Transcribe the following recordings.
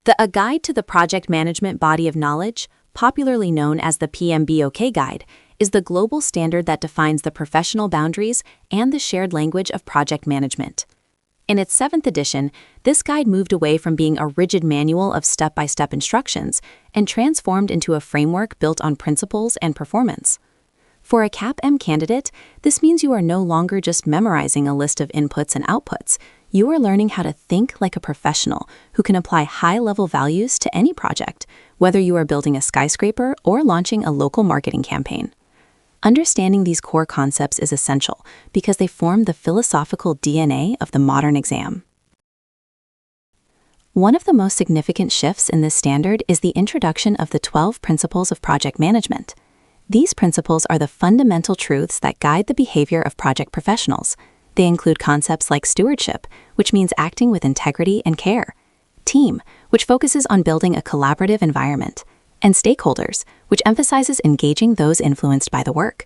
A Guide to the Project Management Body of Knowledge, popularly known as the PMBOK Guide, is the global standard that defines the professional boundaries and the shared language of project management. In its 7th edition, this guide moved away from being a rigid manual of step-by-step instructions and transformed into a framework built on principles and performance. For a CAPM candidate, this means you are no longer just memorizing a list of inputs and outputs. You are learning how to think like a professional who can apply high-level values to any project, whether you are building a skyscraper or launching a local marketing campaign. Understanding these core concepts is essential because they form the philosophical DNA of the modern exam. One of the most significant shifts in this standard is the introduction of the 12 Principles of Project Management. These principles are the fundamental truths that guide the behavior of project professionals. They include concepts like stewardship, which means acting with integrity and care, team, which focuses on building a collaborative environment, and stakeholders, which emphasizes engaging those influenced by the work.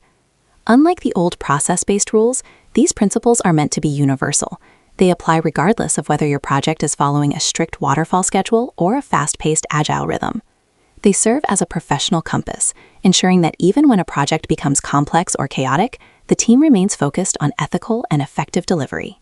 Unlike the old process-based rules, these principles are meant to be universal. They apply regardless of whether your project is following a strict waterfall schedule or a fast-paced agile rhythm. They serve as a professional compass, ensuring that even when a project becomes complex or chaotic, the team remains focused on ethical and effective delivery.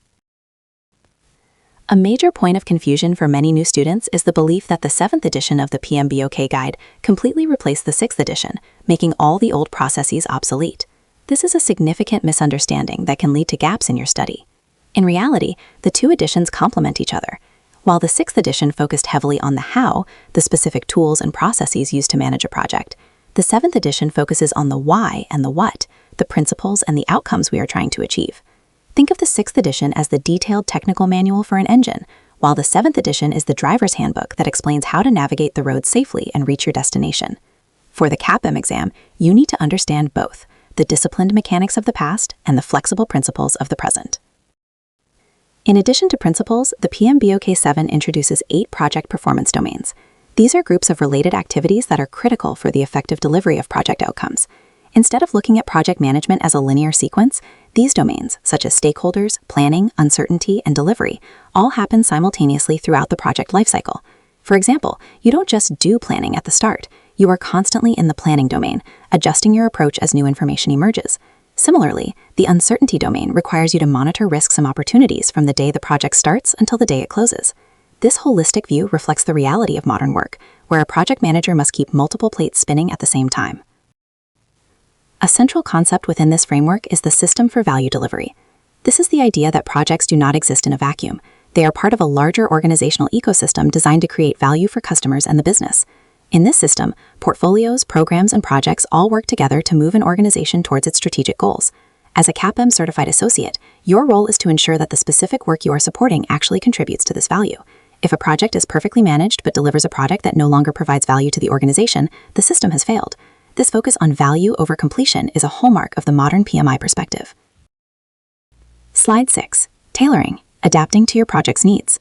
A major point of confusion for many new students is the belief that the 7th edition of the PMBOK Guide completely replaced the 6th edition, making all the old processes obsolete. This is a significant misunderstanding that can lead to gaps in your study. In reality, the two editions complement each other. While the 6th edition focused heavily on the how, the specific tools and processes used to manage a project, the 7th edition focuses on the why and the what, the principles and the outcomes we are trying to achieve. Think of the 6th edition as the detailed technical manual for an engine, while the 7th edition is the driver's handbook that explains how to navigate the road safely and reach your destination. For the CAPM exam, you need to understand both, the disciplined mechanics of the past and the flexible principles of the present. In addition to principles, the PMBOK 7 introduces 8 project performance domains. These are groups of related activities that are critical for the effective delivery of project outcomes. Instead of looking at project management as a linear sequence, these domains, such as stakeholders, planning, uncertainty, and delivery, all happen simultaneously throughout the project lifecycle. For example, you don't just do planning at the start. You are constantly in the planning domain, adjusting your approach as new information emerges. Similarly, the uncertainty domain requires you to monitor risks and opportunities from the day the project starts until the day it closes. This holistic view reflects the reality of modern work, where a project manager must keep multiple plates spinning at the same time. A central concept within this framework is the system for value delivery. This is the idea that projects do not exist in a vacuum. They are part of a larger organizational ecosystem designed to create value for customers and the business. In this system, portfolios, programs, and projects all work together to move an organization towards its strategic goals. As a CAPM certified associate, your role is to ensure that the specific work you are supporting actually contributes to this value. If a project is perfectly managed but delivers a product that no longer provides value to the organization, the system has failed. This focus on value over completion is a hallmark of the modern PMI perspective. Slide 6. Tailoring, adapting to your project's needs.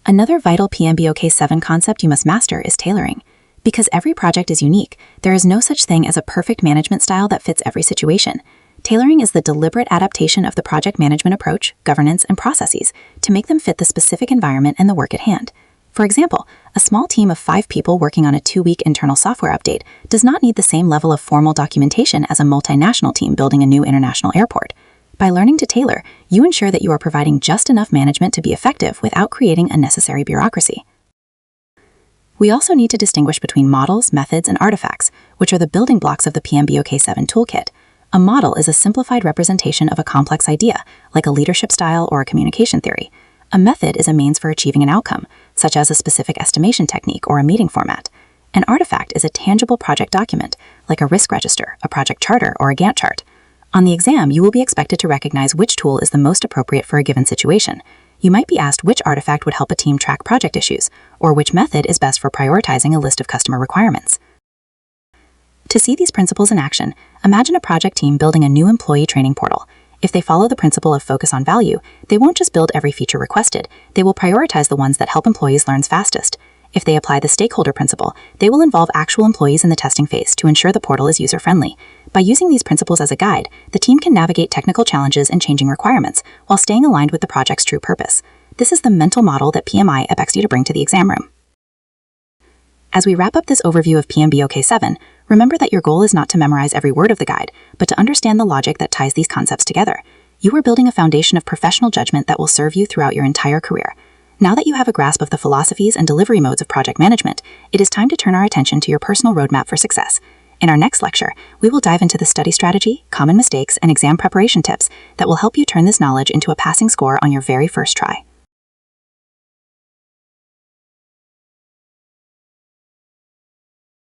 Another vital PMBOK 7 concept you must master is tailoring. Because every project is unique, there is no such thing as a perfect management style that fits every situation. Tailoring is the deliberate adaptation of the project management approach, governance, and processes to make them fit the specific environment and the work at hand. For example, a small team of 5 people working on a 2-week internal software update does not need the same level of formal documentation as a multinational team building a new international airport. By learning to tailor, you ensure that you are providing just enough management to be effective without creating unnecessary bureaucracy. We also need to distinguish between models, methods, and artifacts, which are the building blocks of the PMBOK 7 toolkit. A model is a simplified representation of a complex idea, like a leadership style or a communication theory. A method is a means for achieving an outcome, such as a specific estimation technique or a meeting format. An artifact is a tangible project document, like a risk register, a project charter, or a Gantt chart. On the exam, you will be expected to recognize which tool is the most appropriate for a given situation. You might be asked which artifact would help a team track project issues, or which method is best for prioritizing a list of customer requirements. To see these principles in action, imagine a project team building a new employee training portal. If they follow the principle of focus on value, they won't just build every feature requested, they will prioritize the ones that help employees learn fastest. If they apply the stakeholder principle, they will involve actual employees in the testing phase to ensure the portal is user-friendly. By using these principles as a guide, the team can navigate technical challenges and changing requirements while staying aligned with the project's true purpose. This is the mental model that PMI expects you to bring to the exam room. As we wrap up this overview of PMBOK 7, remember that your goal is not to memorize every word of the guide, but to understand the logic that ties these concepts together. You are building a foundation of professional judgment that will serve you throughout your entire career. Now that you have a grasp of the philosophies and delivery modes of project management, it is time to turn our attention to your personal roadmap for success. In our next lecture, we will dive into the study strategy, common mistakes, and exam preparation tips that will help you turn this knowledge into a passing score on your very first try.